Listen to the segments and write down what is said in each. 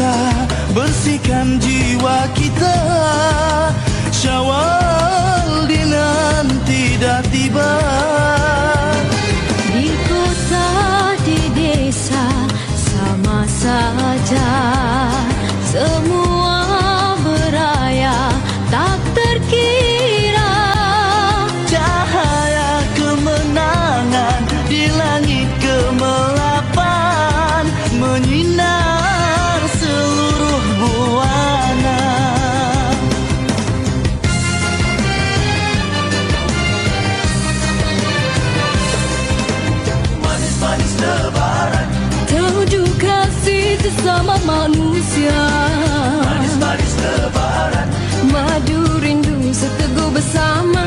kita, bersihkan jiwa kita. Syawal dinan tidak tiba. Di kota, di desa, sama saja. Semua beraya, tak terkira. Cahaya kemenangan di langit kemelapan, menyinar seluruh buana. Manis-manis lebaran, Tunjuk kasih sesama manusia. manis-manis lebaran, Madu rindu seteguh bersama.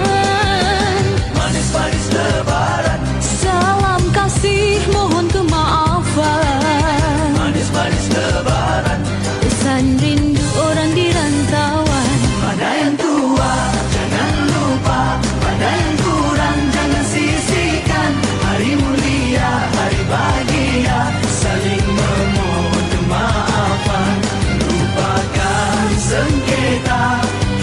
manis-manis lebaran, Salam kasih mohon kemaafan. manis-manis lebaran. Pesan rindu orang di rantauan. Pada yang tua jangan lupa, pada yang kurang jangan sisihkan. Hari mulia, hari bahagia, saling memohon kemaafan. Lupakan sengketa,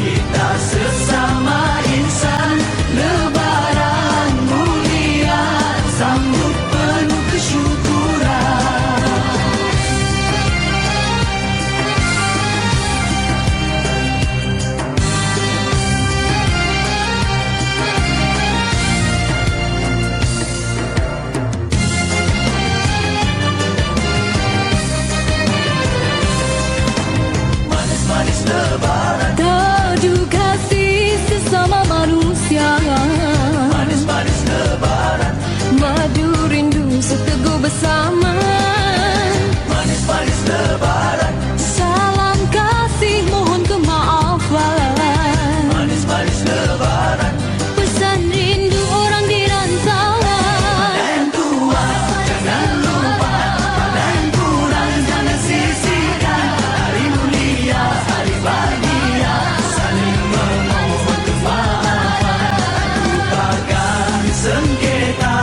kita sesama insan. Lebaran mulia, sambut penuh kesyukuran. Manis-manis lebaran, Tunjuk kasih sesama manusia. manis-manis lebaran, Madu rindu seteguh bersama. manis-manis lebaran, Salam kasih mohon kemaafan. manis-manis lebaran. Pesan rindu orang di rantauan. Pada yang tua jangan lupa, pada yang kurang jangan sisihkan. Hari mulia, hari bahagia, saling memohon kemaafan. Lupakan sengketa,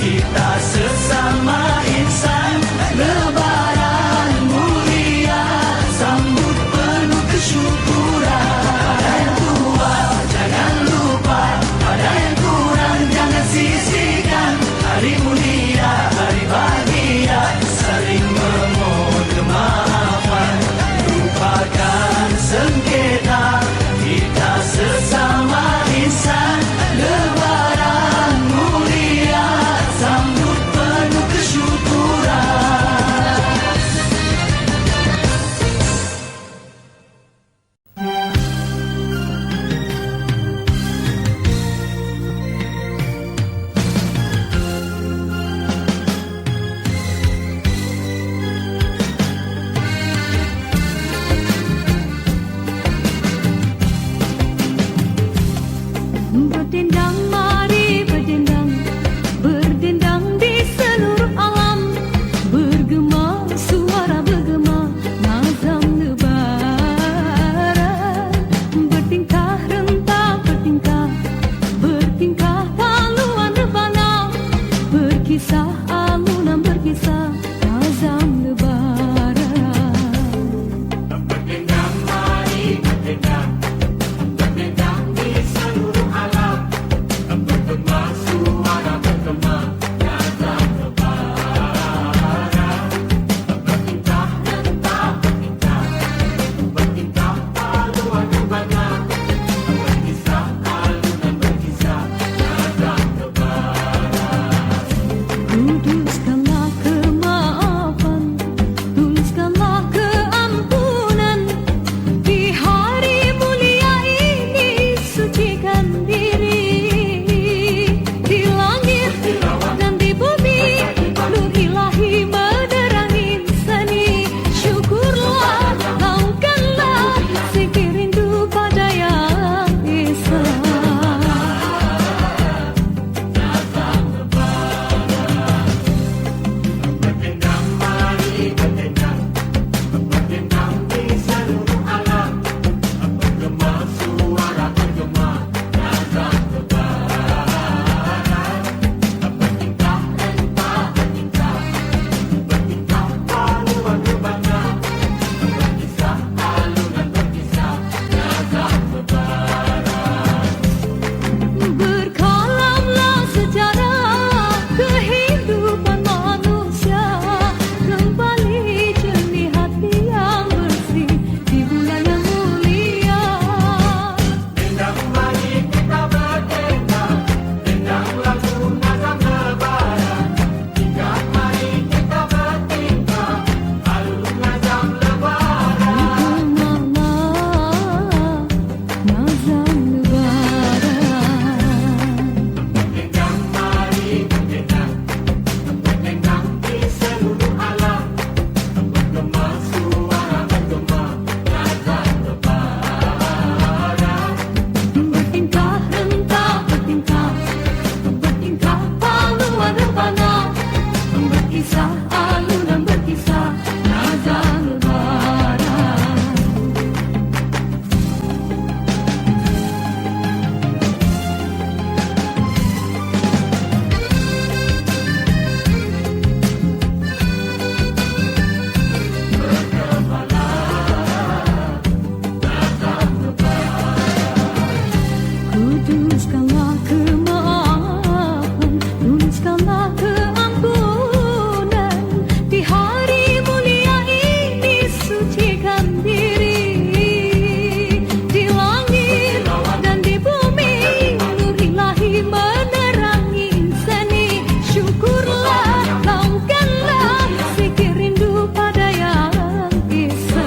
kita sesama insan. Lebaran mulia, sambut penuh kesyukuran. Pada yang tua jangan lupa, pada yang kurang jangan sisihkan. Hari mulia, hari bahagia, saling memohon kemaafan. Lupakan sengketa, kita sesama insan. Lebaran mulia, sambut penuh kesyukuran. Berdendang, mari berdendang, berdendang di seluruh alam. Bergema, suara bergema, nazam lebaran. Bertingkah rentak, bertingkah, bertingkah paluan rebana. Berkisah alunan, berkisah nazam lebaran. Berdendang, mari berdendang, berdendang di seluruh alam. tuliskanlah kemaafan, tuliskanlah keampunan. Di hari mulia ini sucikan diri. Di langit dan di bumi nur ilahi menerangi insani. Syukurlah, laungkanlah zikir rindu pada yang Esa.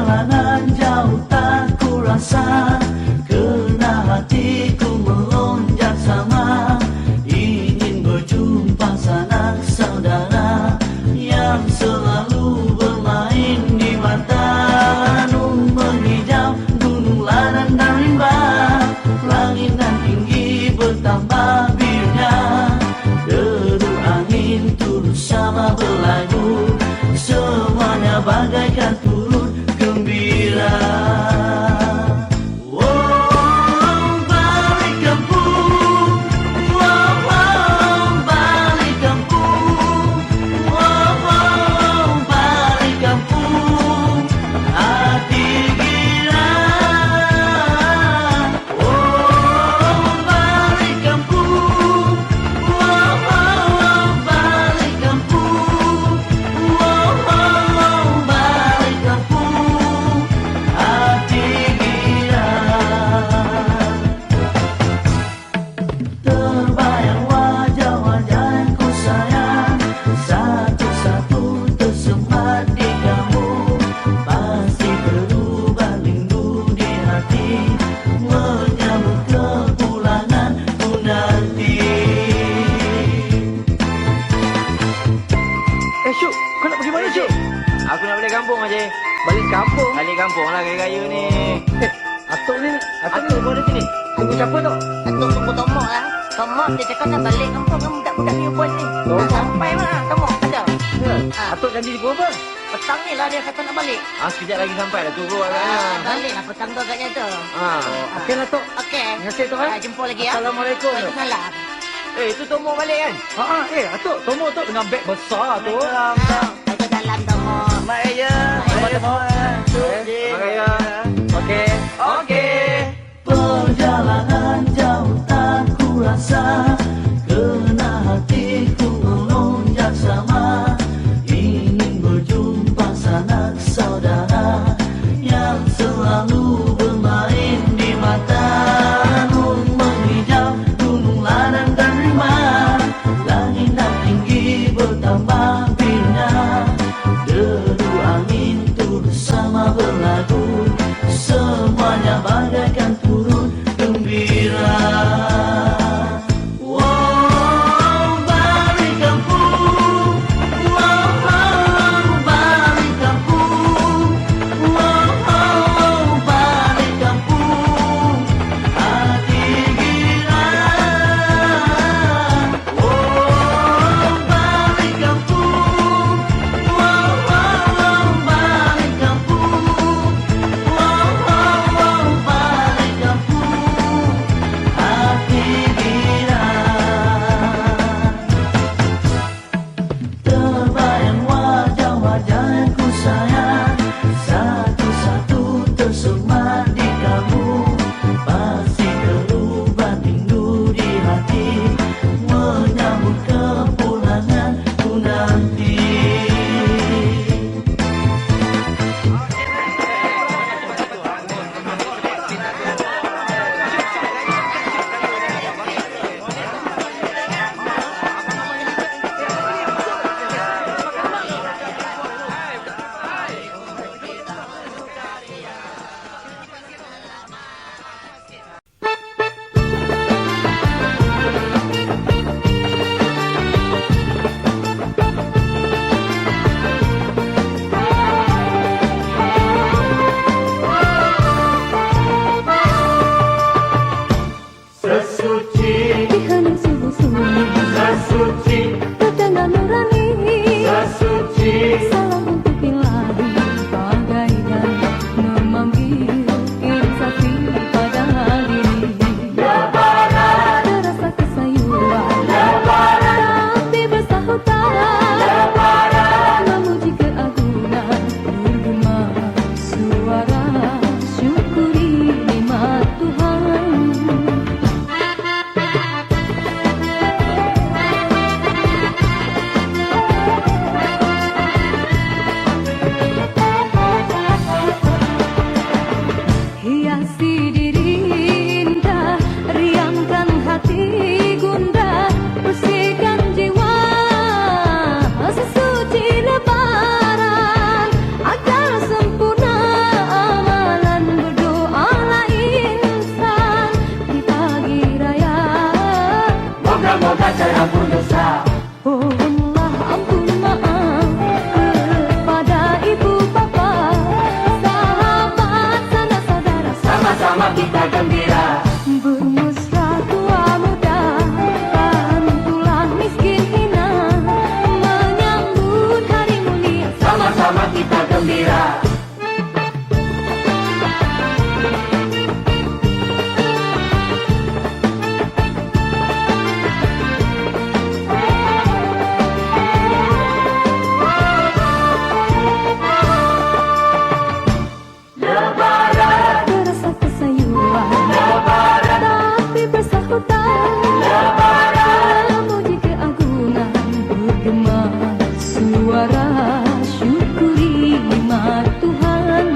Perjalanan jauh tak kurasa, kerana hatiku melonjak sama, ingin berjumpa sanak saudara yang selalu bermain di mata. Nun menghijau gunung ladang dan rimba, langit dan tinggi bertambah birunya, deru angin turut sama berlagu, semuanya bagaikan turut gembira. Oh, balik kampung, oh, oh, balik kampung, oh, oh, balik kampung, hati gila. Oh, balik kampung, oh, oh, balik kampung, oh, oh, balik kampung, hati gila. Terbayang wajah-wajah yang ku sayang, satu-satu tersemat di kamu, pasti berubah rindu di hati, menyambut kepulangan ku nanti. Syuk, kau nak pergi mana Syuk? Aku nak balik kampung aje. Balik kampung. Balik kampung lah raya ni. Atuk ni, Atuk pun ada sini. Tunggu siapa tu? Atuk tunggu Tomok lah. Tomok dia cakap nak balik kampung dengan budak-budak ni buat ni. Tomok? Nak sampai mana Tomok ada. Atuk janji di apa? Petang ni lah dia kata nak balik. Sekejap lagi sampai dah tunggu agaknya. Balik lah petang tu agaknya tu. Okey lah Tok. Okey. Terima kasih Tok. Jumpa lagi ya. Assalamualaikum. Waalaikumsalam. Itu Tomok balik kan? Atuk, Tomok tu dengan beg besar tu. Itu dalam Tomok. Baik je. Raya. Okey. Okey. Perjalanan jauh tak kurasa, kerana hatiku melonjak sama, ingin berjumpa sanak saudara yang selalu bermain di mata. Nun menghijau gunung ladang dan rimba, langit dan tinggi bertambah birunya, deru angin turut sama berlagu, semuanya bagaikan turut gembira. Oh, kita gembira. Terasa kesayuan tapi bersahutan. Memuji keagungan bergema suara syukuri nikmat Tuhan.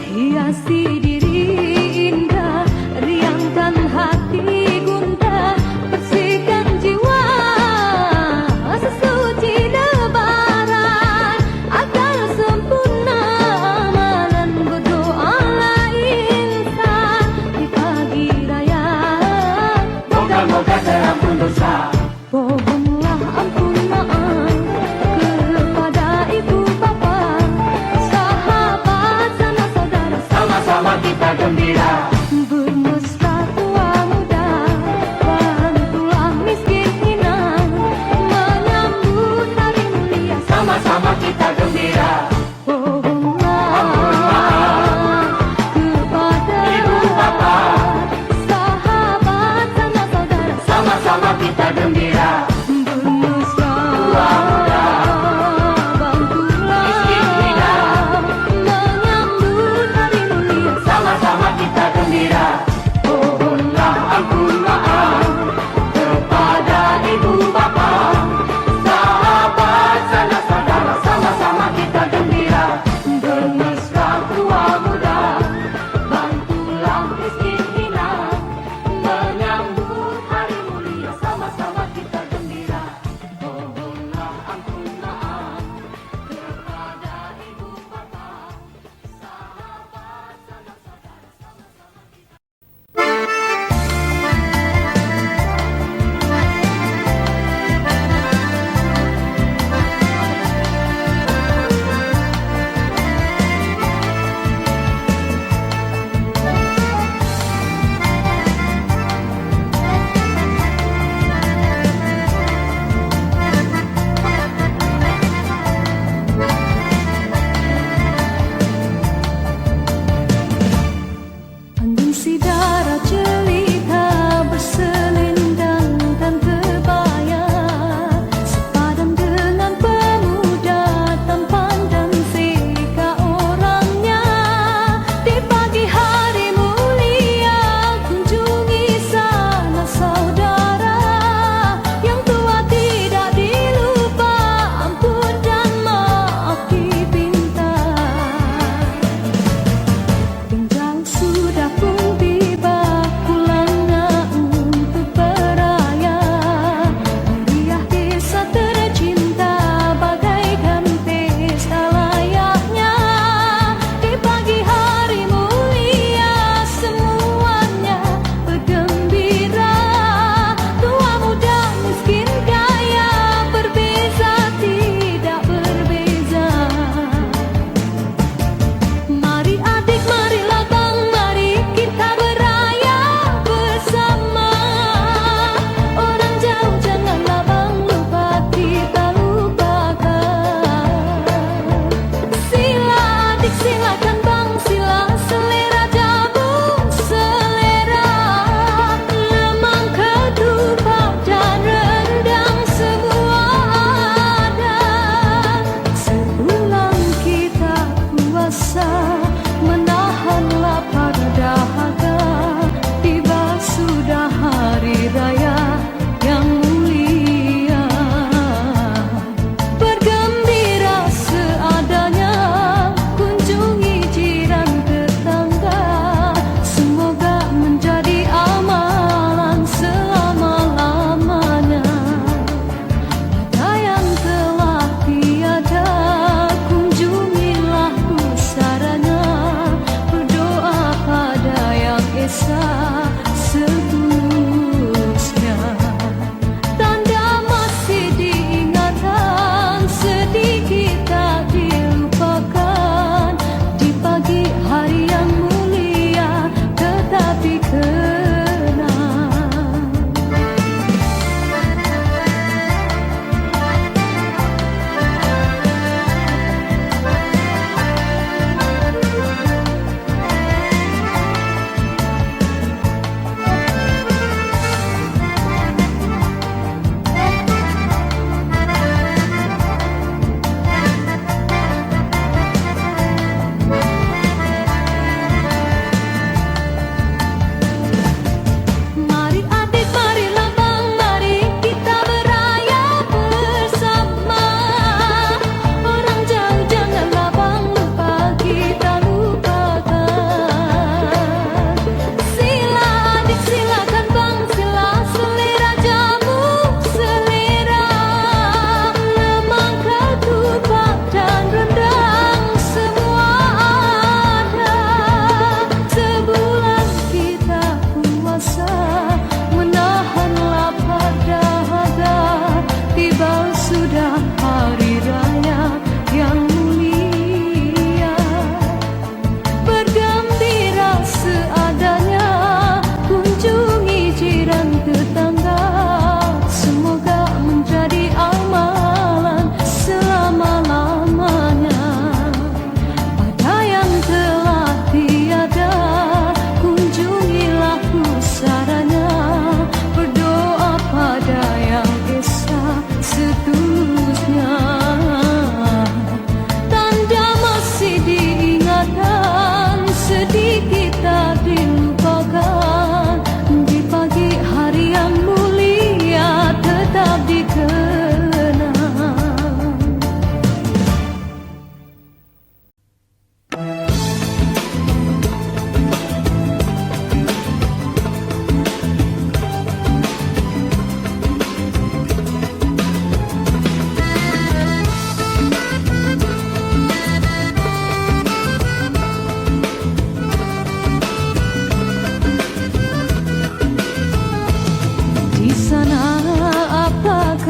Hiasi diri indah, riangkan hati gundah, bersihkan jiwa sesuci lebaran, agar sempurna amalan berdoalah insan di pagi raya. Moga-moga terampun dosa. Pohonlah ampun maaf kepada ibu bapa, sahabat sanak saudara, Sama-sama kita gembira. bermesra tua muda, bantulah miskin hina, menyambut hari mulia. Sama-sama kita gembira. Pohonlah kepada Ibu bapa, sahabat sanak saudara, sama-sama kita gembira. bermesra Tua muda, bantulah miskin hina, menyambut hari mulia. sama-sama kita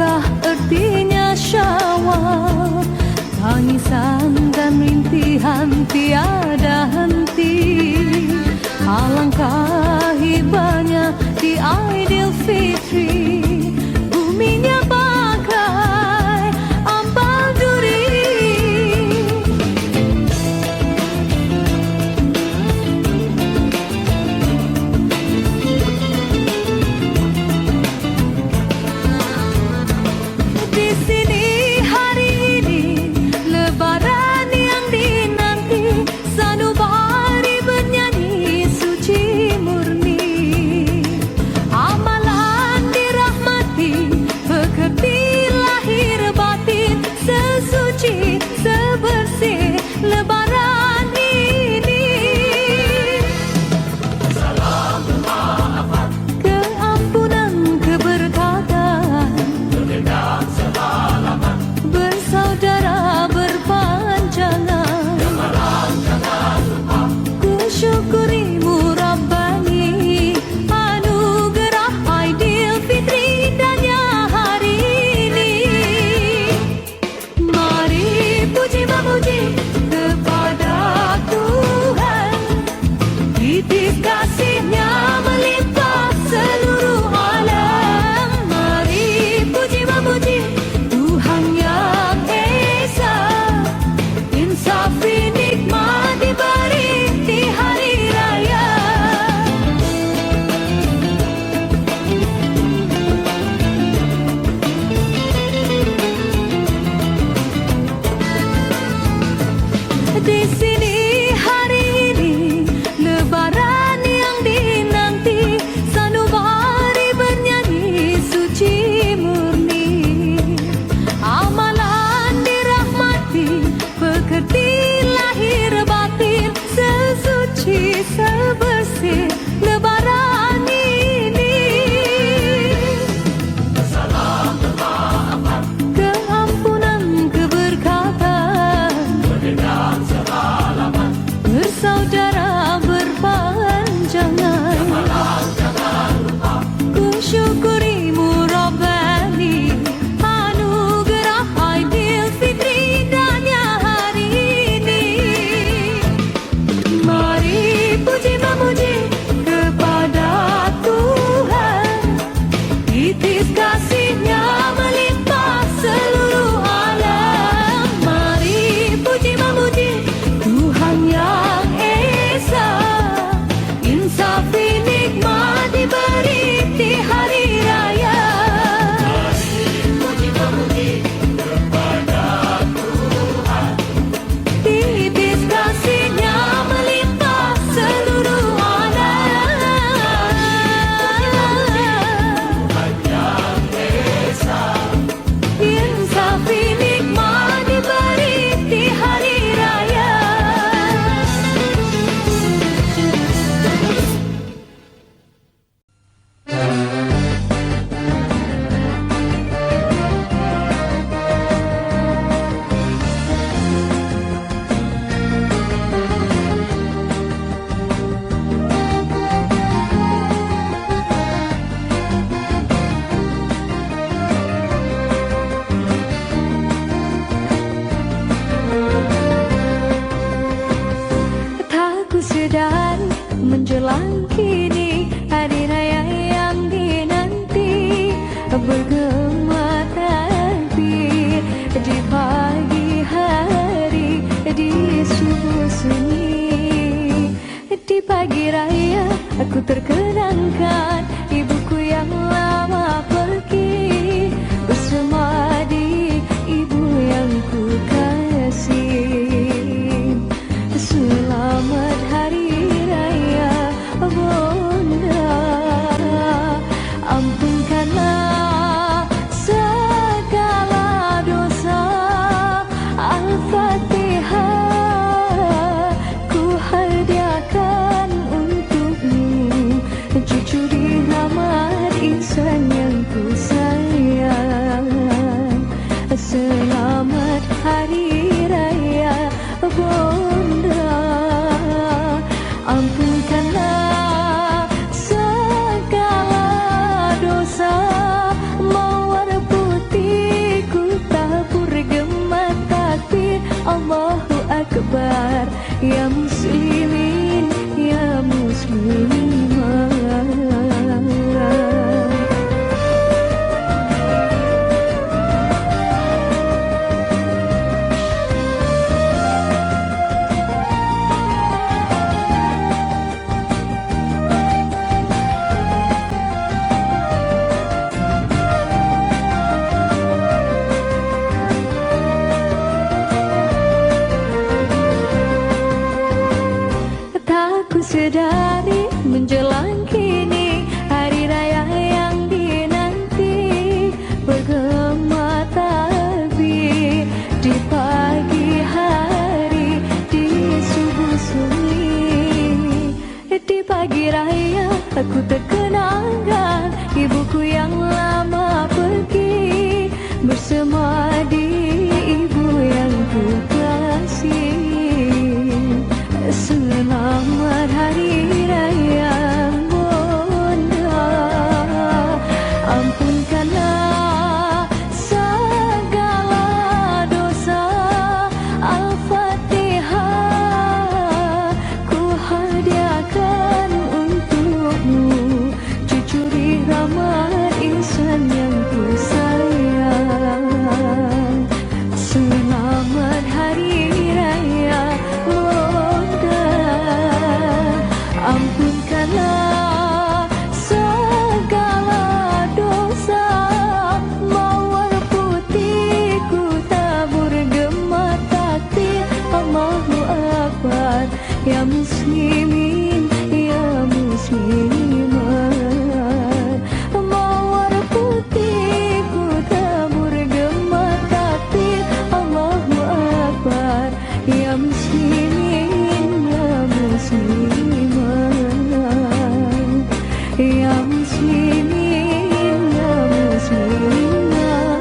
apakah artinya syawal? Tangisan dan rintihan tiada henti. Alangkah hibanya di Aidilfitri. Buminya bagai ambal duri. Di sini hari ini Lebaran yang dinanti, sanubari bernyanyi suci murni. Amalan dirahmati, pekerti lahir batin, sesuci sebersih Lebaran ini. Salam bermaafan, keampunan keberkatan, Berdendam semalaman, bersaudara berpanjangan. malam jangan lupa. Ku syukurimu Rabbani, anugerah Aidilfitri indahnya hari ini. Mari puji memuji kepada Tuhan, titis kasih-Nya melimpah seluruh alam. Mari puji memuji Tuhan yang Esa, insafi nikmat diberi di hari raya. Di sini hari ini Lebaran yang dinanti, sanubari bernyanyi suci murni. Amalan dirahmati, pekerti lahir batin, sesuci sebersih Lebaran ini. Salam bermaafan, Keampunan keberkatan, berdendam semalaman, bersaudara berpanjangan. malam jangan lupa. Ku syukurimu Rabbani, anugerah Aidilfitri indahnya hari ini. Mari puji memuji kepada Tuhan, titis kasih-Nya melimpah seluruh alam. Mari puji memuji Tuhan yang Esa, insafi nikmat diberi di hari raya. Puji memuji kepada Tuhan, Titis kasih-Nya melimpah seluruh alam. Tuhan yang Esa, Insafi nikmat diberi di hari raya. Tak ku sedari menjelang kini hari raya yang dinanti, bergema takbir di pagi hari, di subuh sunyi. Di pagi raya aku terkenangkan ibuku yang lama pergi, bersemadi ibu yang ku kasih. Selamat hari raya Bunda, ampunkanlah segala dosa. Al-Fatihah ku hadiahkan untukmu, cucu dirahmat insan yang ku sayang. Selamat hari raya Bunda, ampunkanlah segala dosa. Mawar putih akbar. Ya muslimin, ya muslimat. Tak ku sedari menjelang kini hari raya yang dinanti, bergema takbir di pagi hari, di subuh sunyi. Di pagi raya aku terkenangkan ibuku yang lama pergi, bersama di ibu yang ku kasih. Selamat Hari Raya Bonda, ampunkanlah segala dosa. Al-Fatihah ku hadiahkan untukmu, cucuri rahmat insan yang ku sayang. Selamat Hari Raya Bonda, ampunkanlah segala dosa. Mawar putih ku tabur gema takbir, Allahu Akbar. Ya muslimin, ya muslimat. Mawar putih ku tabur gema takbir, Allahu Akbar. Ya muslimin, ya muslimat. Ya muslimin, ya muslimat.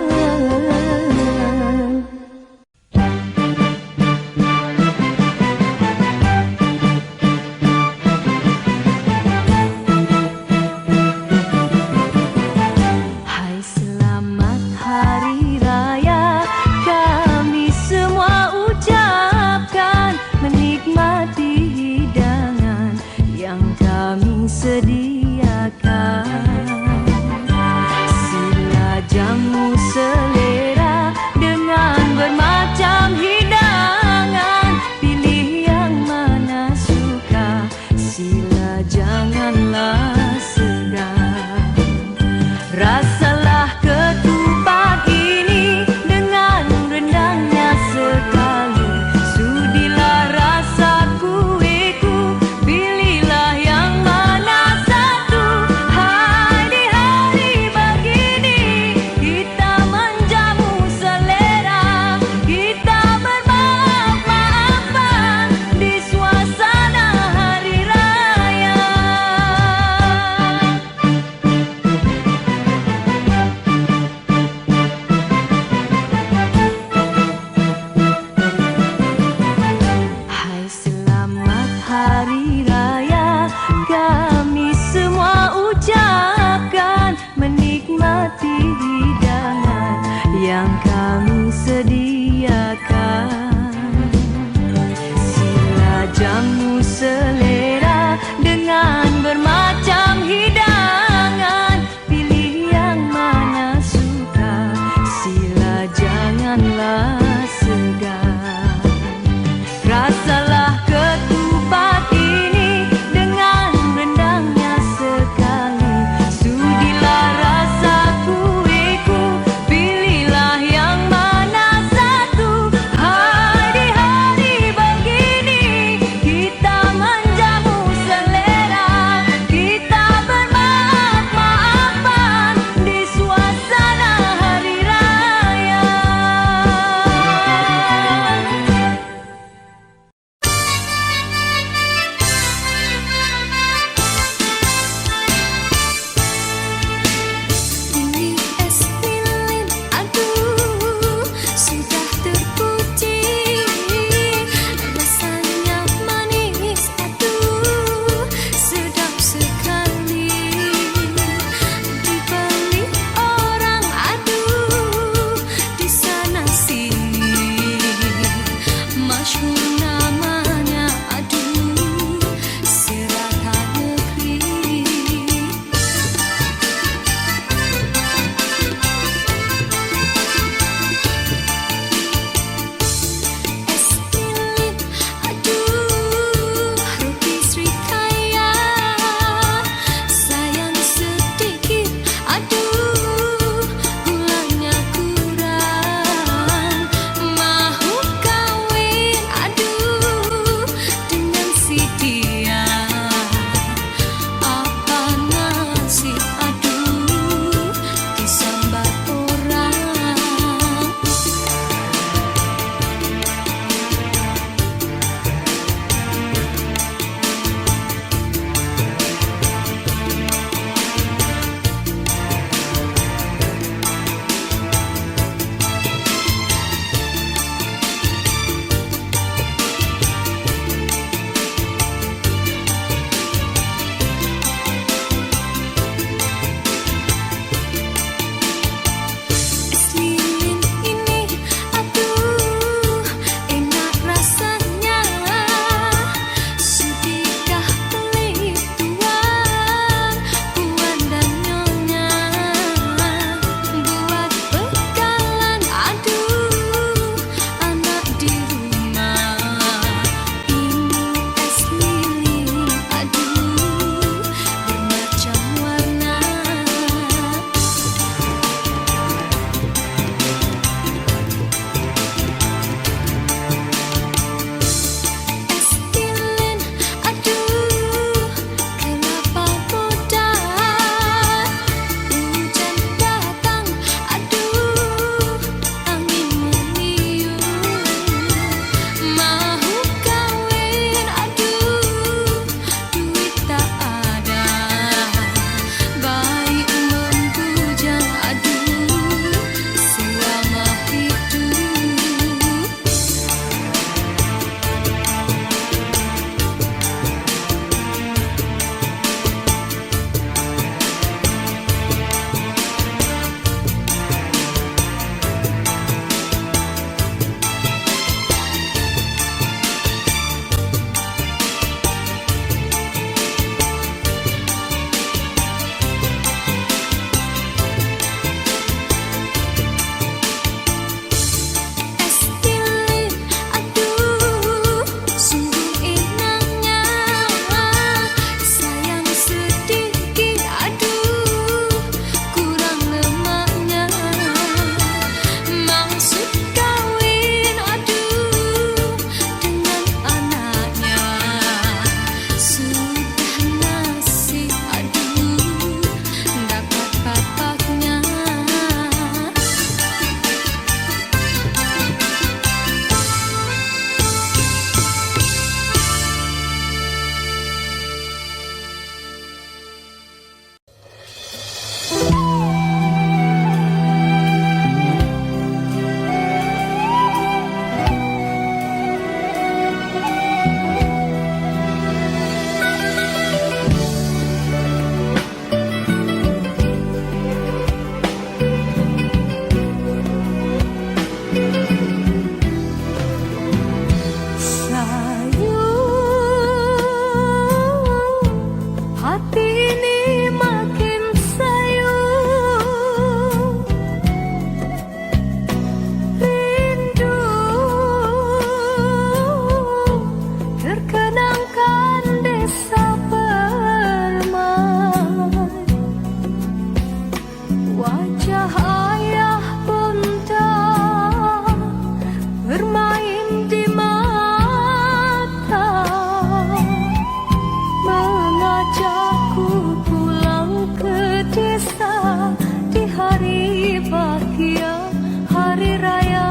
Hai selamat hari raya, kami semua ucapkan, menikmati hidangan yang kami sediakan. Sila jamu selera dengan bermacam hidangan, pilih yang mana suka, sila janganlah segan. Rasalah ketupat ini dengan rendangnya sekali, sudilah rasa kueku, pilihlah yang mana satu. Hai di hari begini, kita menjamu selera, kita bermaaf-maafan di suasana hari raya. ajakku pulang ke desa di hari bahagia, hari raya.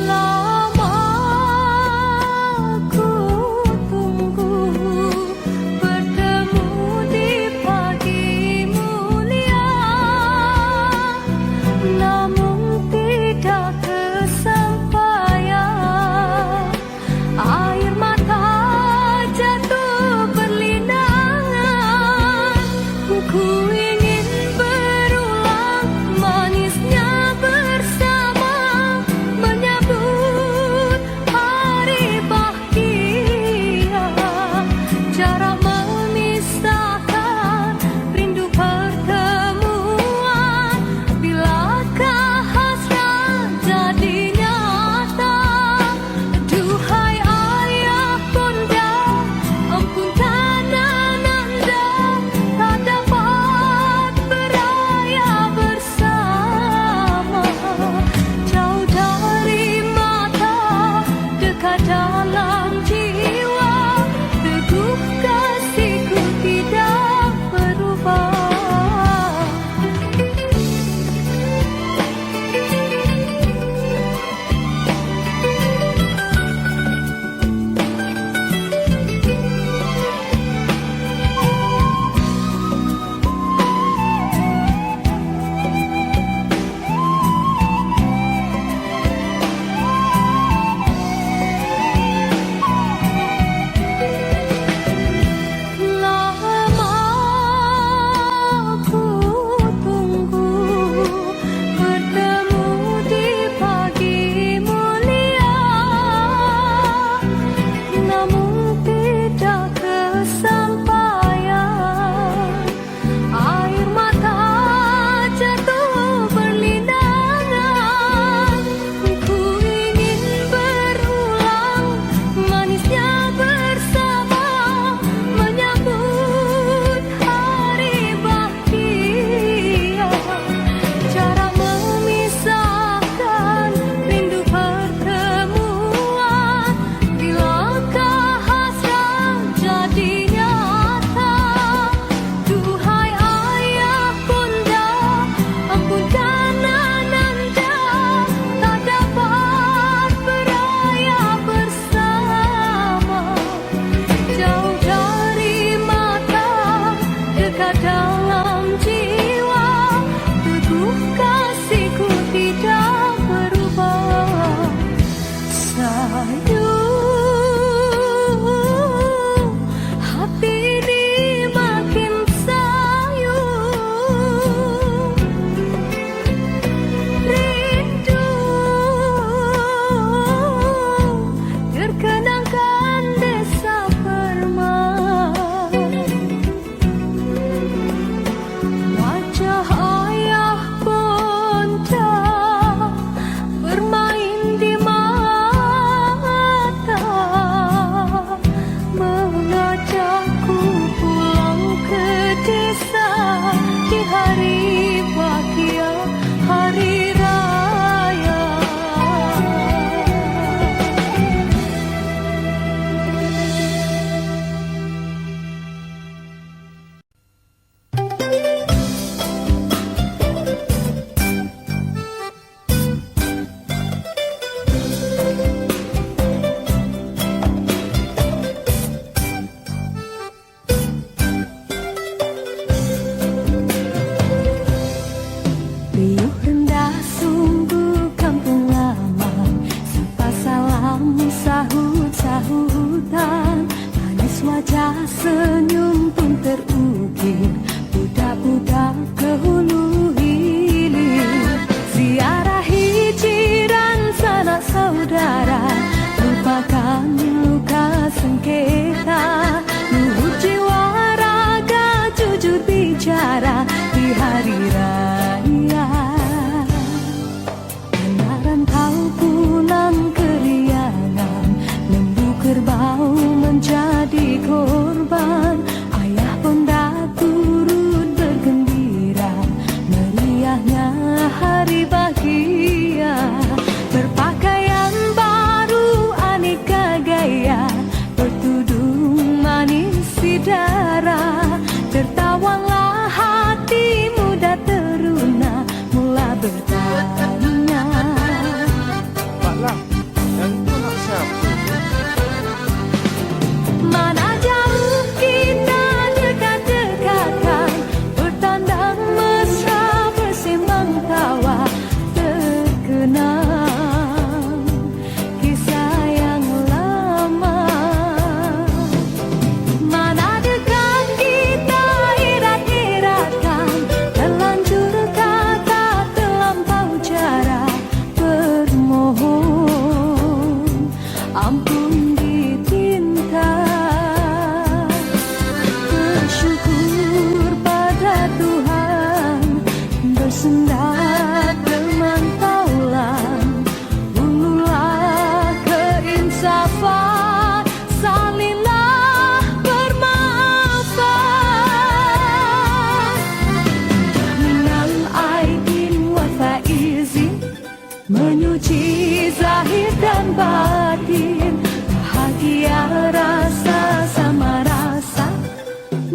Lama ku tunggu bertemu di pagi mulia, namun tidak kesampaian. Air mata jatuh berlinangan, ku ingin berulang manisnya bersama menyambut hari bahagia. Jarak memisahkan, rindu pertemuan. Bilakah hasrat jadi nyata? Duhai ayah bunda, ampunkan ananda, tak dapat beraya bersama. Jauh dari mata, dekat dalam jiwa, teguh kasihku tidak berubah. Lama ku tunggu bertemu di pagi mulia, namun tidak kesampaian. Air mata jatuh berlinangan, ku ingin berulang manisnya bersama menyambut hari bahagia. Jarak memisahkan, rindu pertemuan. Bilakah hasrat jadi nyata?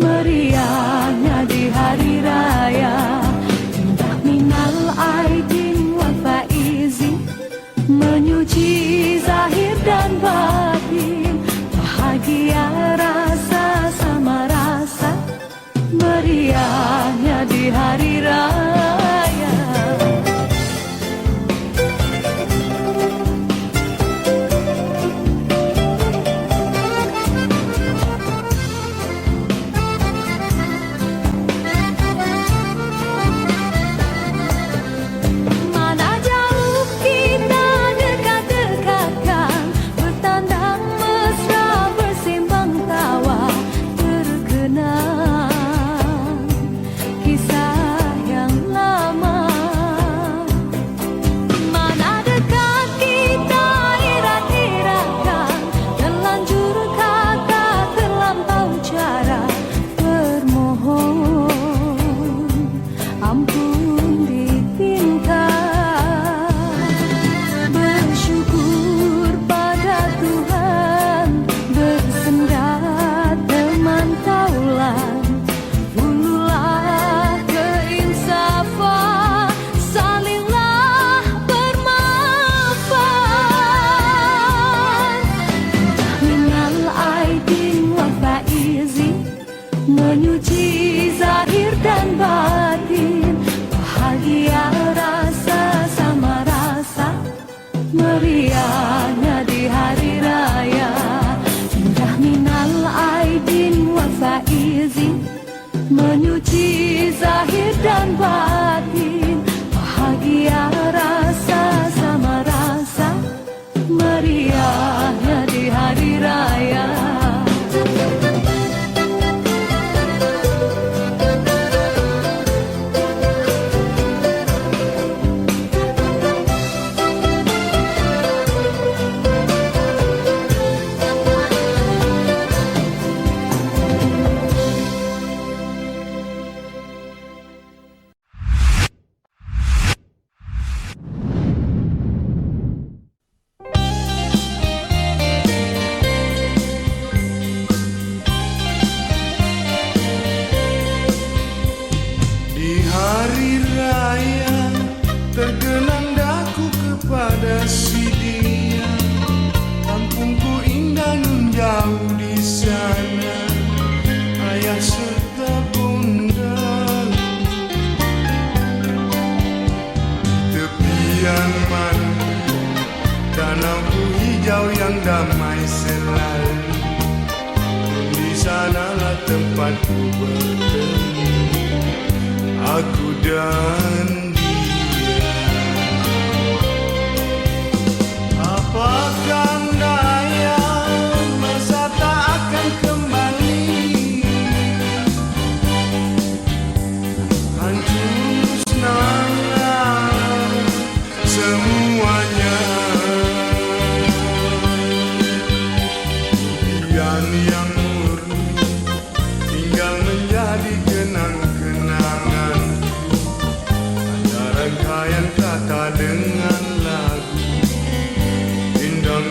meriahnya di hari raya. Indah minal aidin wal faizin, menyuci zahir dan batin. Bahagia rasa sama rasa, meriahnya di hari raya. Mana jauh kita dekat-dekatkan, bertandang mesra bersembang tawa, terkenang kisah yang lama. Mana dekat kita irat-iratkan, terlanjur kata terlampau cara, bermohon ampun diminta. Bersyukur pada Tuhan, bersendat teman taulan, ululah keinsafan, salinglah bermaafan. Minal aidin wal faizin, menyuci zahir dan batin. Bahagia rasa sama rasa, meriahnya di hari raya. Indah minal aidin wal faizin, menyuci zahir dan batin. Bahagia rasa sama rasa, meriahnya di hari raya. Di hari raya tergenang daku kepada si dia. Kampungku indah nun jauh di sana, ayah serta bunda. Tepian mandi danau hijau yang damai selalu. Di sanalah tempatku bertemu, aku dan dia. Apakah daya, masa tak akan kembali. Hancur musnahlah semuanya. Impian yang murni tinggal menjadi kenang-kenangan. Rangkaian kata dengan lagu, indang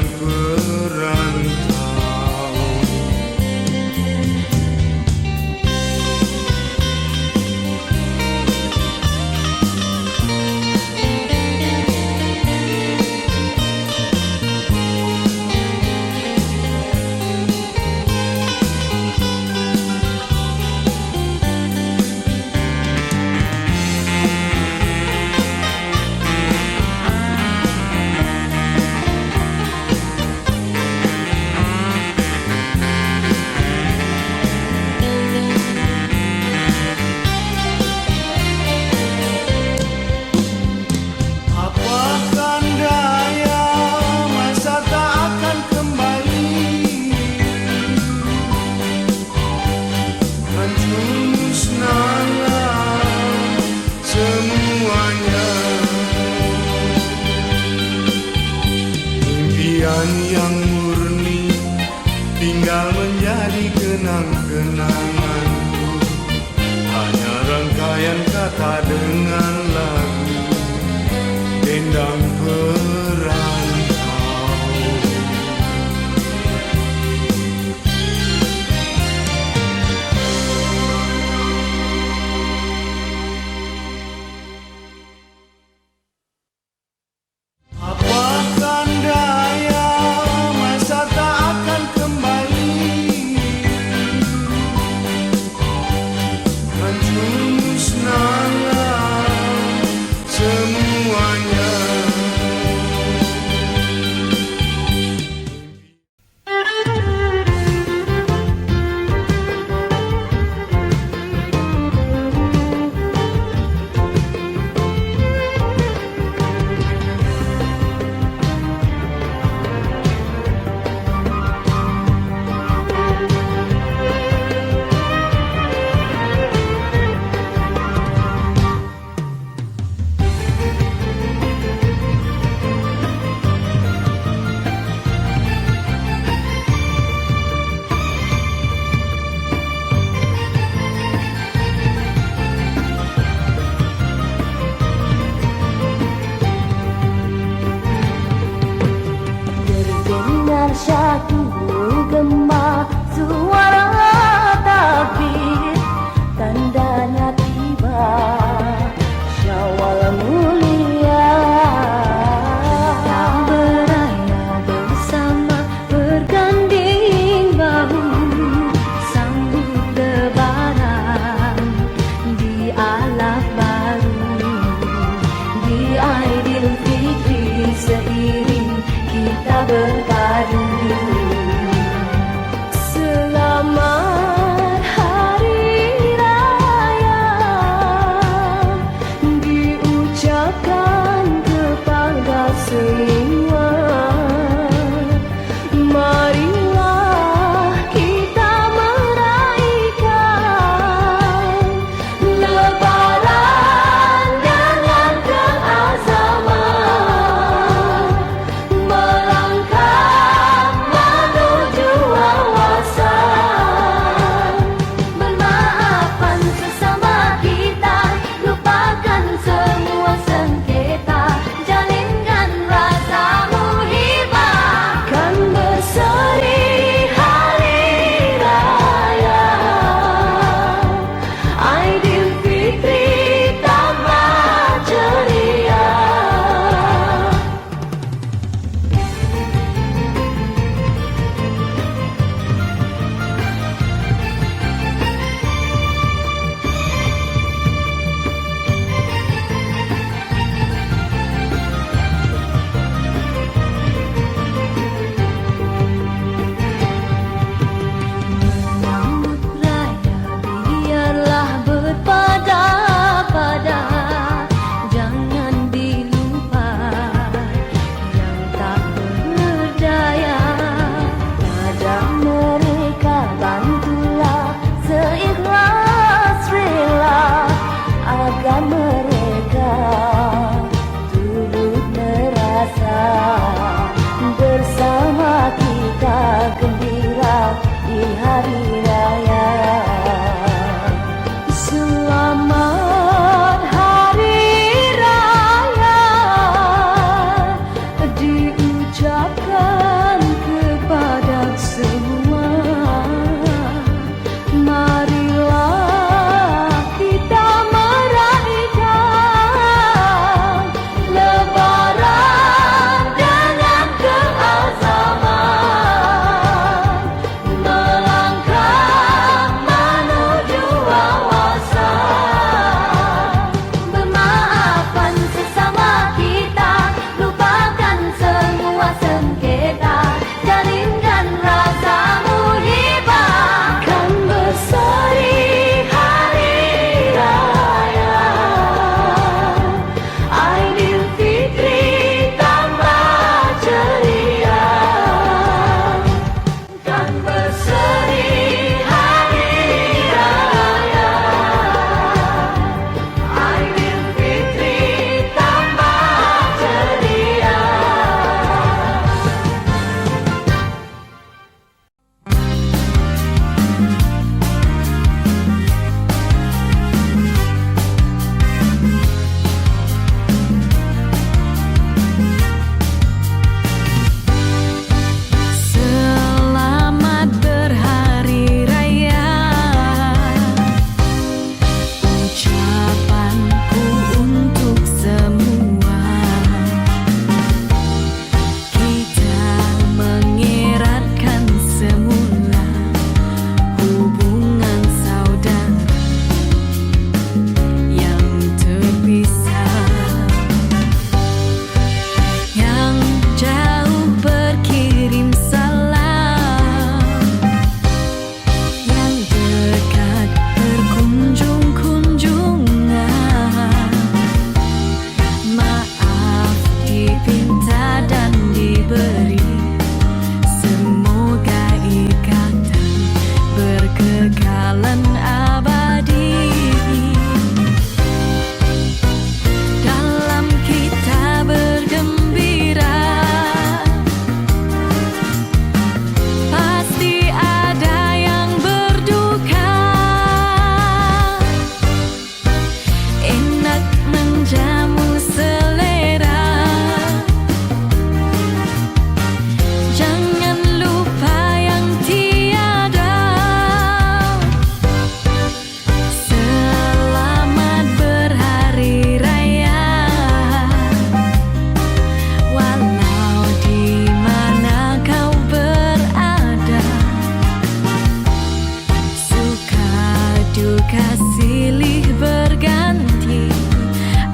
silih berganti,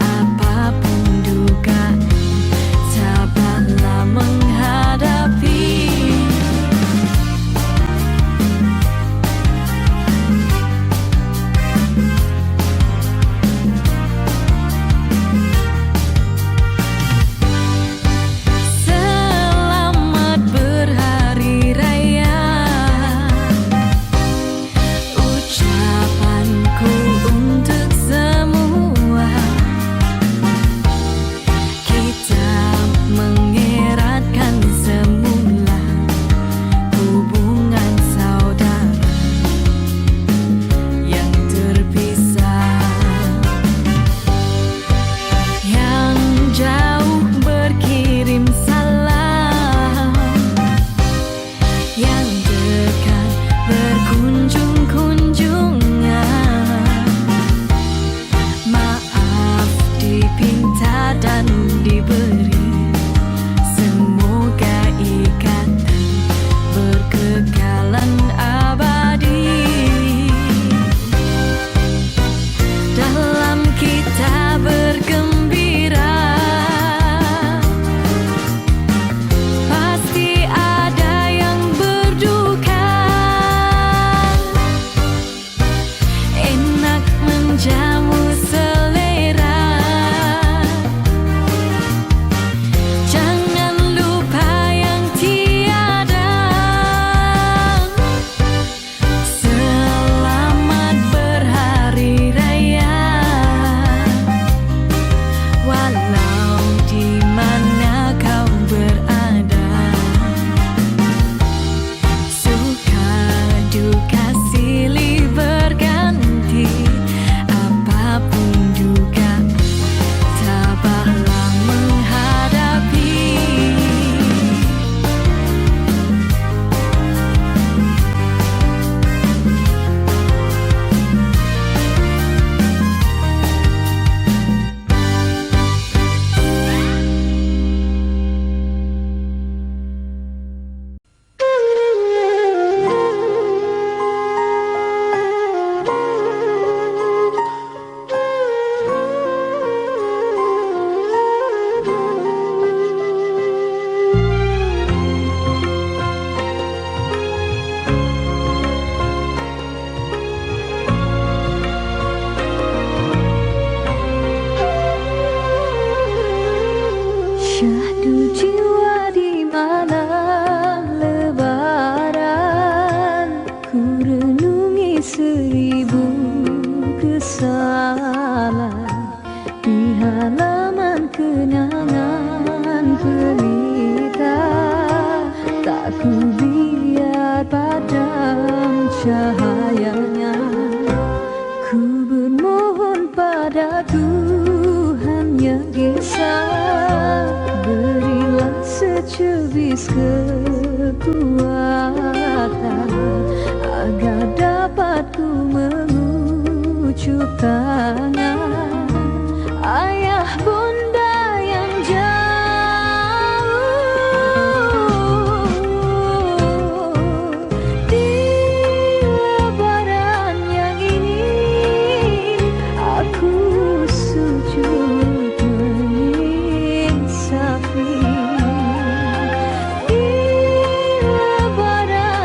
apapun dugaan, sabarlah menghadapi. Selamat berhari raya, ucapanku untuk semua. Kita mengeratkan semula hubungan saudara yang terpisah. Yang jauh berkirim salam, yang dekat berkunjung-kunjungan. Maaf dipinta dan diberi, semoga ikatan berkekalan abadi. Dalam kita bergembira, pasti ada yang berduka. Enak menjamu selera, jangan lupa yang tiada. Selamat berhari raya, walau di mana kau berada. Suka duka silih berganti, apapun dugaan, tabahlah menghadapi. Syahdu jiwa di mana lebaran, ku renungi 1000 kesalahan di halaman kenangan pelita. Tak ku biar padam cahayanya, ku bermohon pada Tuhan yang Esa, berilah secubis kekuatan agar dapat ku mengucup tangan. Ayah bunda yang jauh, di lebaran yang ini aku sujud menginsafi. Di lebaran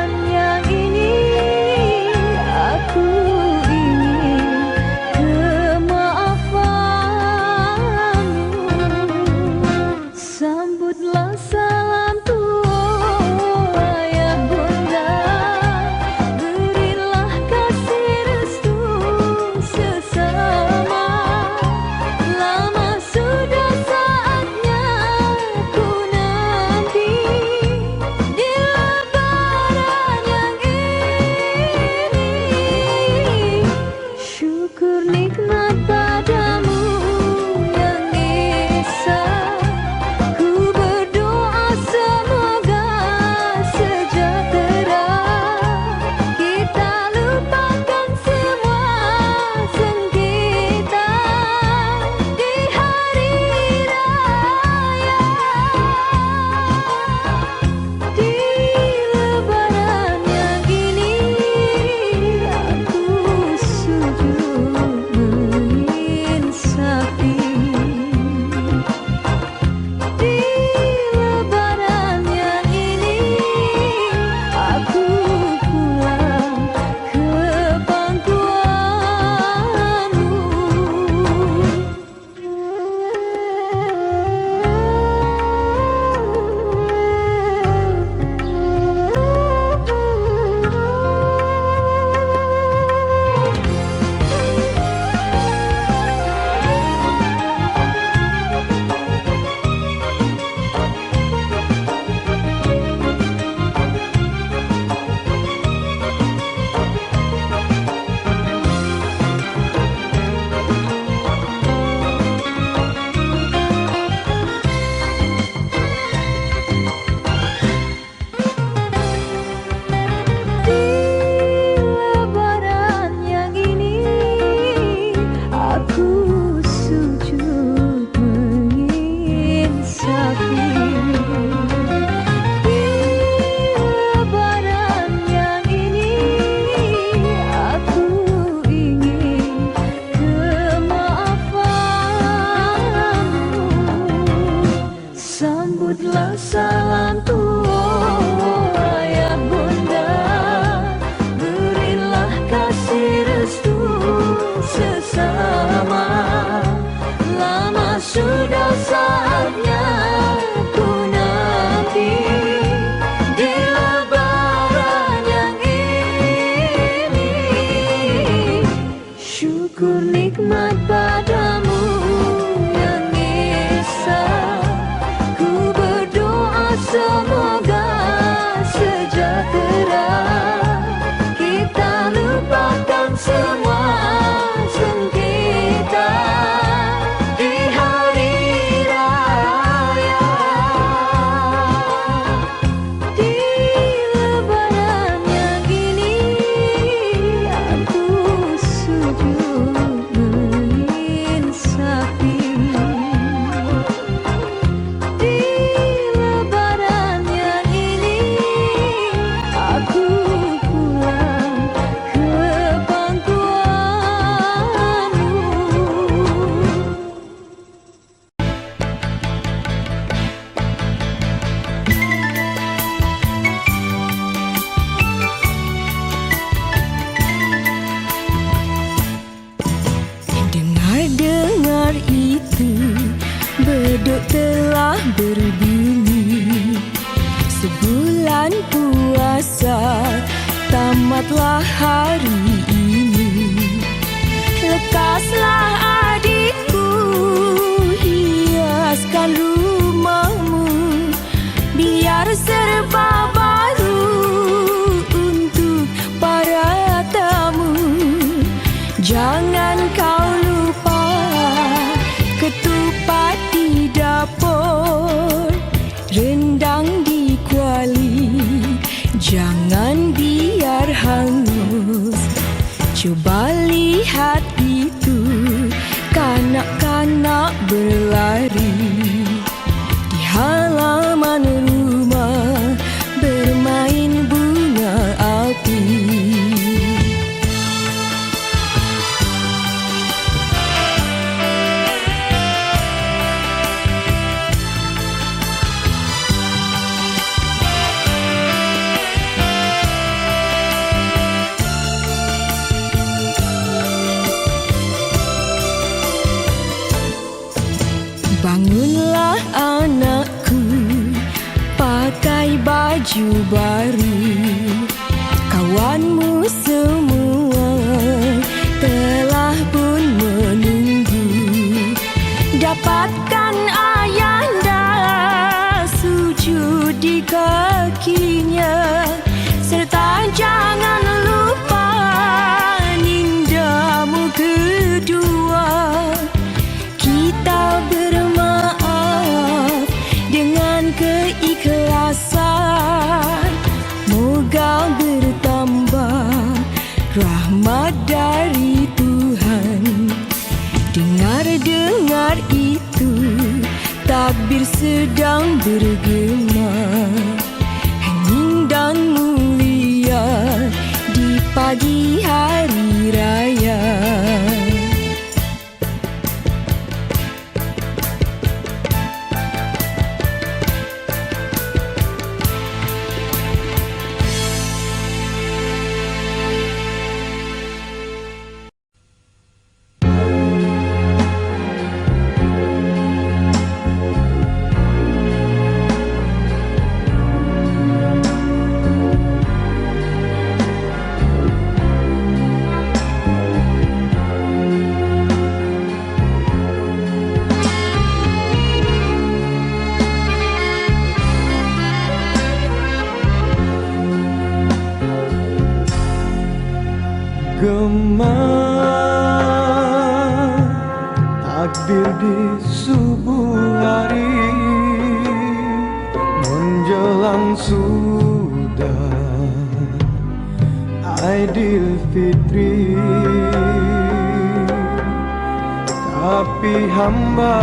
hikmat padamu yang Esa. Ku berdoa semoga sejahtera, kita lupakan semua sengketa di hari raya. Di lebaran yang ini aku sujud menginsafi. Di lebaran yang ini aku pulang ke pangkuanmu. Dengar-dengar itu, beduk telah berbunyi. Sebulan puasa, tamatlah hari ini. Lekaslah adikku, hiaskan rumahmu, biar serba baru untuk para tamu. Jangan kau lupa ketupat di dapur, rendang di kuali, jangan biar hangus. Coba lihat itu, kanak-kanak berlari di halaman rumah, bermain bunga api. Bangunlah anakku, pakai baju baru. Kawanmu semua telah pun menunggu. Dapatkan ayanda, sujud di kakinya, serta jangan lupa nindamu kedua. Kita bermaaf dengan keikhlasan, moga bertambah rahmat dari Tuhan. Dengar-dengar itu, takbir sedang bergema, hening dan mulia di pagi hari raya. Gema takbir di subuh hari, menjelang sudah Aidilfitri. Tapi hamba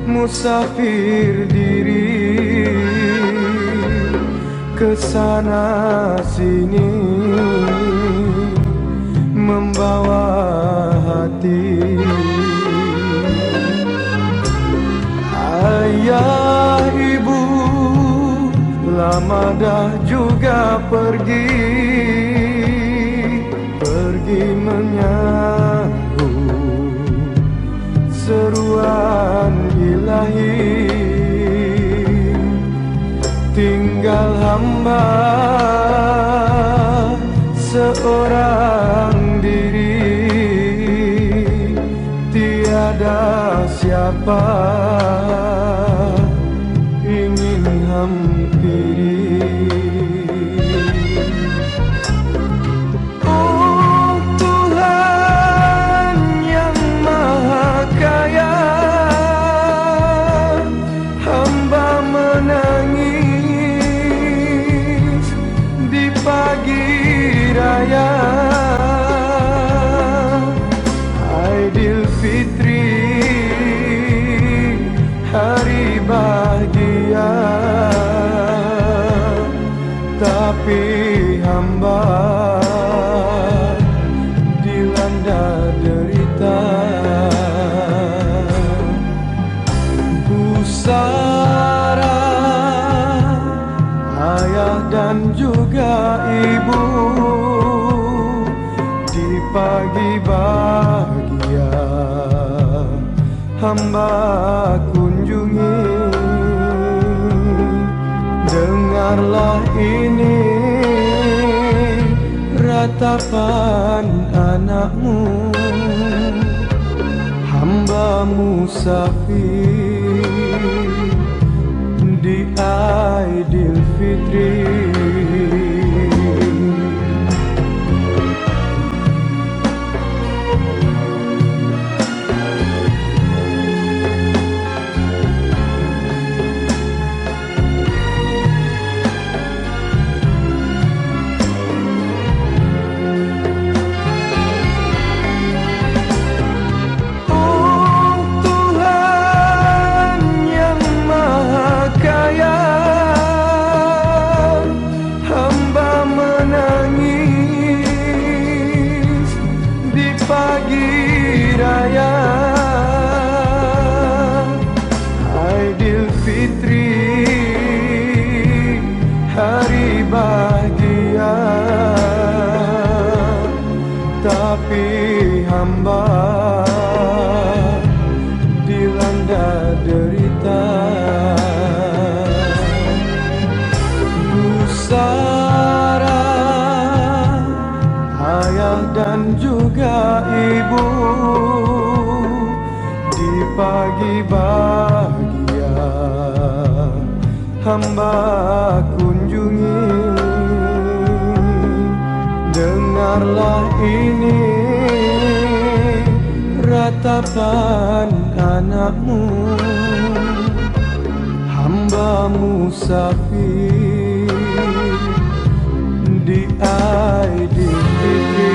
musafir diri, kesana sini membawa hati. Ayah ibu lama dah juga pergi menyambut seruan ilahi. Tinggal hamba seorang diri, Tiada siapa ingin hampiri. Oh Tuhan yang Maha Kaya, hamba menangis di pagi raya Aidilfitri, hari bahagia, tapi hamba dilanda derita. Pusara ayah dan juga ibu di pagi bahagia hamba kunjungi. Dengarlah ini ratapan anakmu, hamba musafir di Aidilfitri. Hari bahagia, tapi hamba dilanda derita. Pusara ayah dan juga ibu di pagi bahagia hamba kunjungi. Dengarlah ini ratapan anakmu, hamba musafir di Aidilfitri.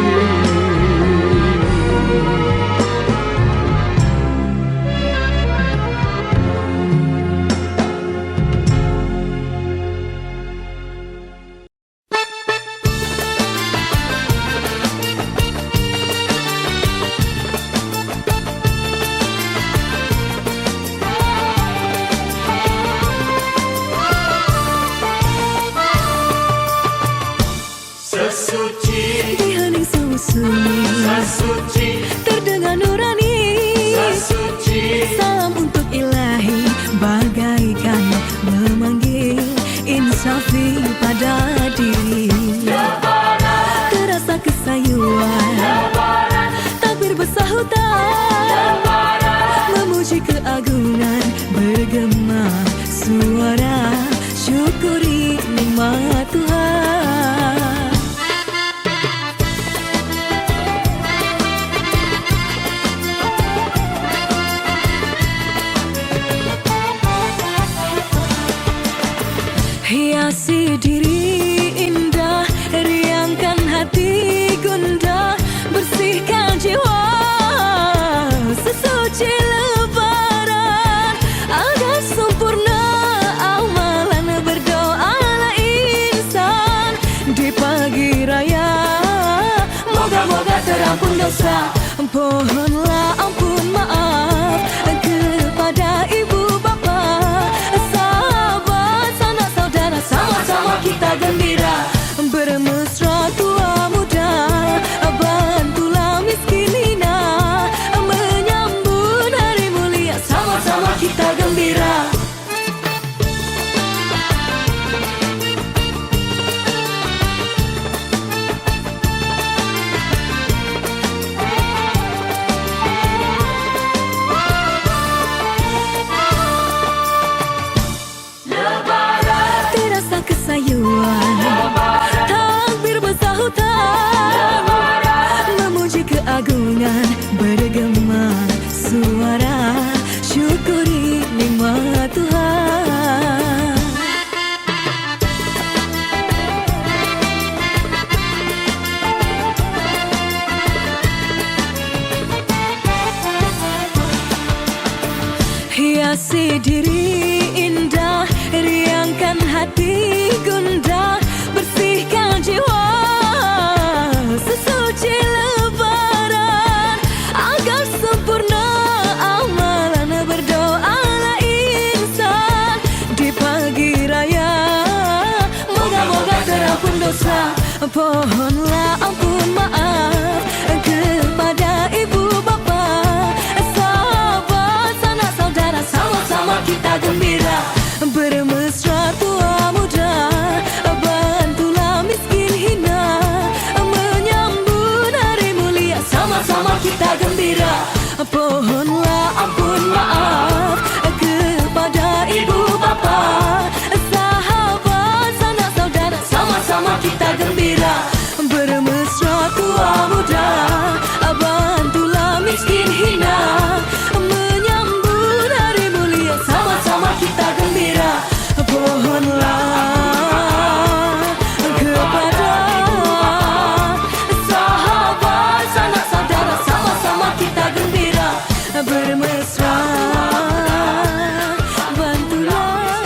Sesuci, Di hening sunyi sesuci, terdengar nurani. sesuci, Salam untuk ilahi bagaikan memanggil insafi pada diri. Terasa kesayuan takbir bersahutan, memuji keagungan bergema suara syukuri nikmat Tuhan. Hiasi diri indah, riangkan hati gundah, bersihkan jiwa sesuci lebaran, agar sempurna amalan berdoalah insan di pagi raya. Moga-moga terampun dosa, pohonlah ampun maaf kepada ibu bapa, sahabat sanak saudara, sama-sama kita gembira bermesra tua muda, bantulah miskinina menyambut hari mulia, sama-sama kita gembira. dengan bergema suara syukuri nikmat Tuhan. Hiasi diri indah, riangkan hati gundah, bersihkan jiwa sesuci lebaran, agar sempurna amalan berdoalah insan di pagi raya. Moga-moga terampun dosa, pohonlah ampun maaf kepada ibu bapa, sahabat sanak saudara, sama-sama kita gembira bermesra tua muda, bantulah miskin hina, menyambut hari mulia, sama-sama kita gembira. Pohonlah ampun maaf kepada ibu bapa, sahabat sanak saudara, sama-sama kita gembira bermesra tua muda, bantulah miskin hina, menyambut hari mulia, sama-sama kita gembira. Pohonlah kepada sahabat sanak saudara, sama-sama kita gembira bermesra, bantulah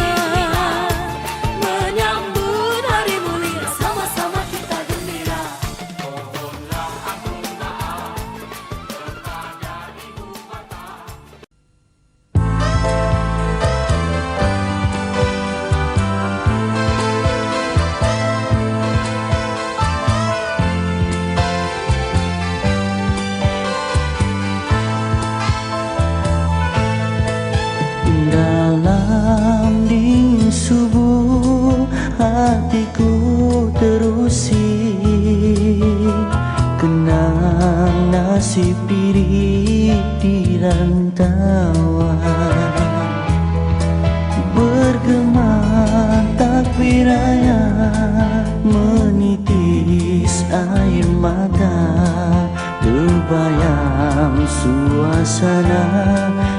menyambut hari mulia, sama-sama kita gembira. Dalam dingin subuh hatiku terusi, kenang nasib diri di rantauan, bergema takbir raya, menitis air mata, terbayang suasana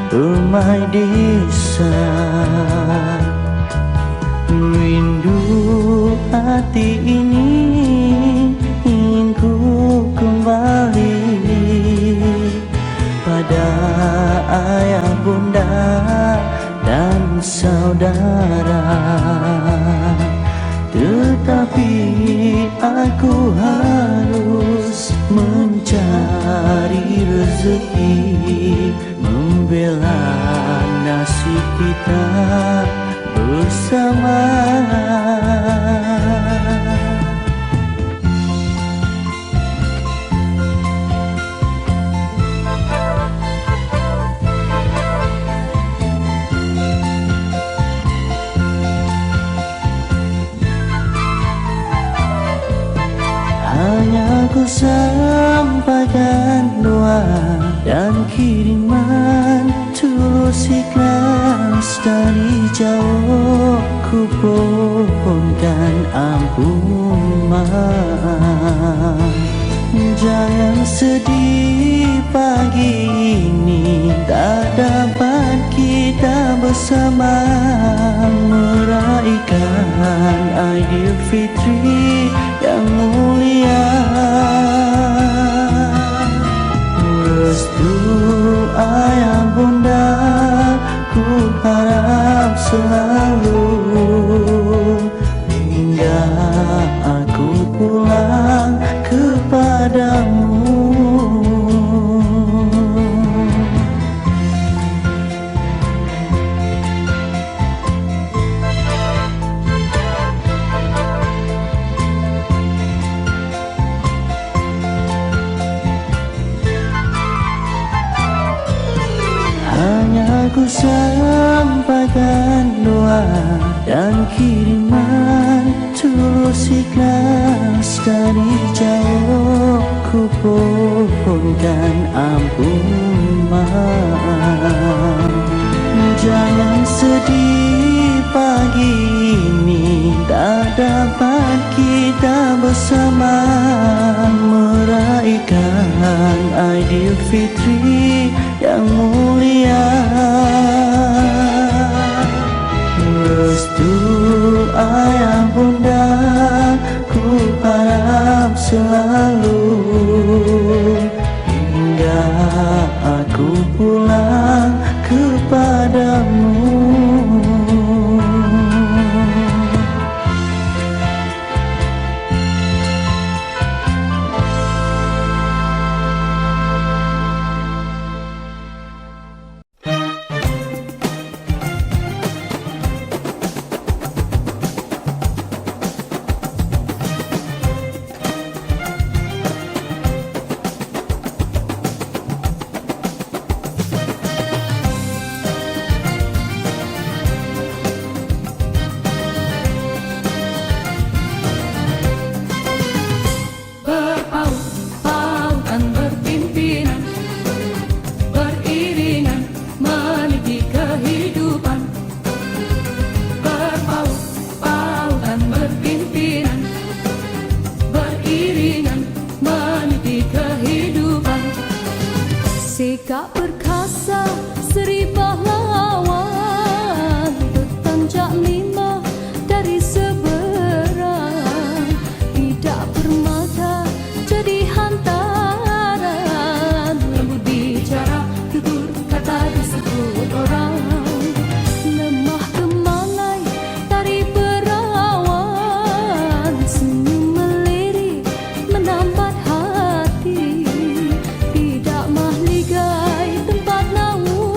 rumah desa. Rindu hati ini ingin ku kembali pada ayah bunda dan saudara, tetapi aku harus mencari rezeki, membela nasib kita bersama. Hanya ku sampaikan doa dan kiriman tulus ikhlas dari jauh, ku pohonkan ampun maaf. Jangan sedih pagi ini tak dapat kita bersama meraihkan Aidilfitri yang mulia. Restu ayah bunda ku harap selalu hingga aku pulang kepadamu. Hanya ku sampaikan doa dan kiriman tulus ikhlas dari jauh, ku pohonkan ampun maaf. Jangan sedih pagi ini tak dapat kita bersama meraihkan Aidilfitri Fitri yang mulia. Restu ayah bunda ku harap selalu, hingga aku pulang kepadamu. Berpaut-pautan berpimpinan, beriringan meniti kehidupan. Berpaut-pautan berpimpinan, beriringan meniti kehidupan. Sikap perkasa Seri Pahlawan, bertanjak 5 dari seberang, tidak bermata jadi hantaran, lembut bicara, tutur kata disebut orang, lemah kemalai tari perawan, senyum melirik menambat hati, tidak mahligai tempat naungan.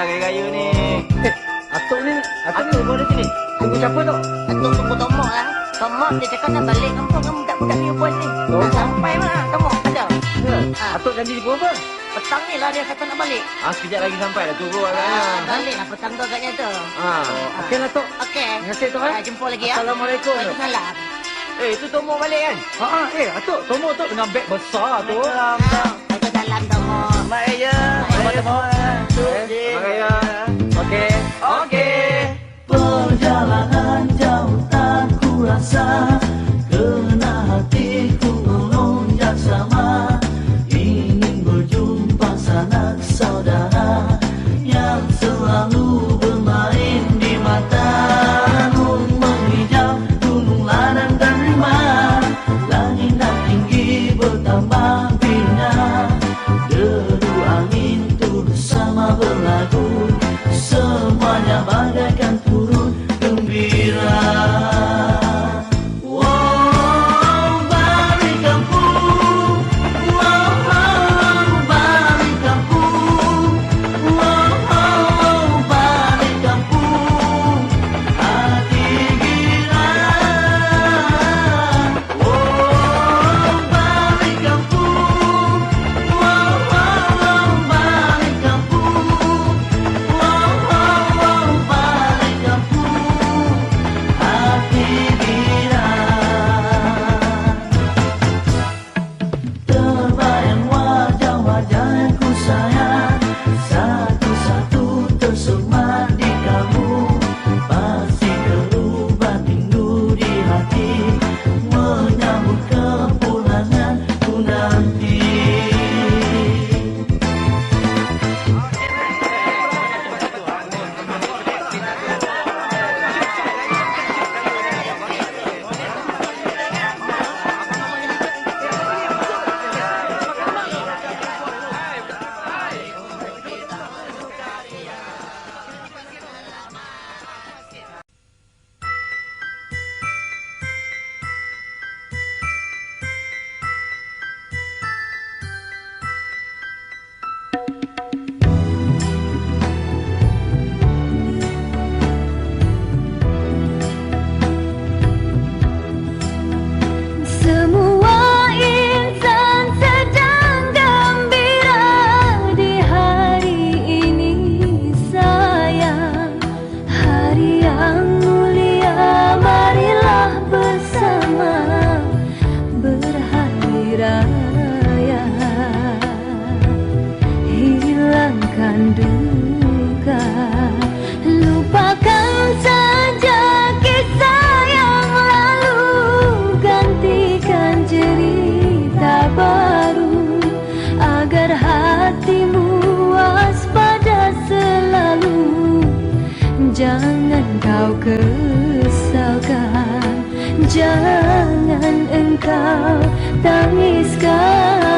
lah kayu-kayu ni. Atuk ni Atuk pun ada sini. tunggu siapa tu? Atuk tunggu Tomo lah. Tomo dia cakap nak balik kampung dengan budak-budak punya puas ni. Oh. Dah sampai mana Tomo? Ada. Atuk janji di apa? Petang ni lah dia kata nak balik. Sekejap lagi sampai dah tunggu agaknya. Balik lah petang tu agaknya tu. Okey lah Tok. Okey. Terima kasih Tok. Jumpa lagi ya. Assalamualaikum. Waalaikumsalam. Tu Tomo balik kan? Atuk, Tomo tu dengan beg besar tu. Waalaikumsalam Tomo. Baik je. Baik Tomo. Terima kasih. Okey. Okey. Perjalanan jauh tak kurasa, kena hatiku melonjak sama, ingin berjumpa sanak saudara yang selalu bermain di mata. Gunung menghijau, gunung ladang dan rimba, langit dan tinggi bertambah bina, deru angin turut sama berlagu, semuanya bagaikan turut gembira. Wow, balik kampung. Wow, balik kampung. Wow, balik kampung. Hati gila. Wow, balik kampung. Wow, balik kampung. Wow, balik kampung. Hati gila. Terbayang wajah-wajah yang ku sayang, satu-satu tersemat di kamu. Pasti terubah rindu di hati, menyambut kepulangan ku nanti. Semua insan sedang gembira di hari ini sayang, hari yang mulia, marilah bersama berhari raya, hilangkan duka, lupakan saja kisah yang lalu, gantikan cerita baru, agar hatimu waspada selalu. Jangan kau kesalkan, jangan engkau tangiskan.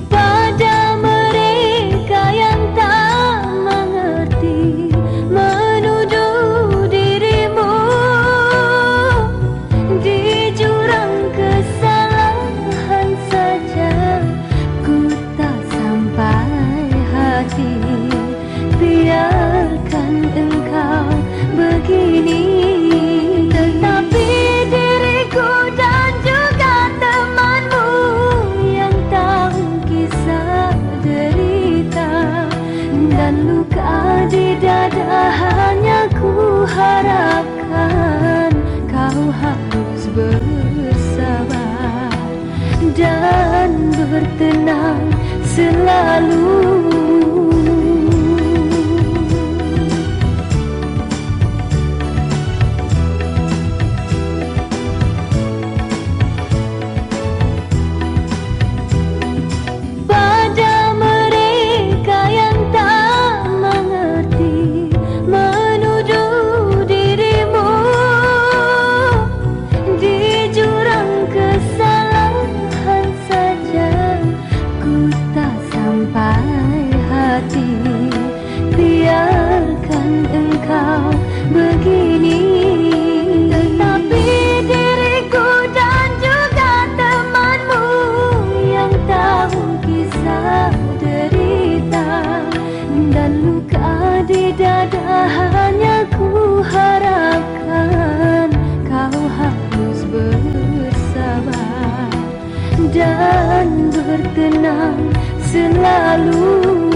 Pada mereka yang tak mengerti, menuduh dirimu di jurang kesalahan saja, ku tak sampai hati, biarkan engkau begini. Tetapi diriku dan juga temanmu yang tahu kisah derita dan luka di dada, hanya ku harapkan kau harus bersabar dan bertenang selalu. Pada mereka yang tak mengerti, menuduh dirimu di jurang kesalahan saja, ku tak sampai dan bertenang selalu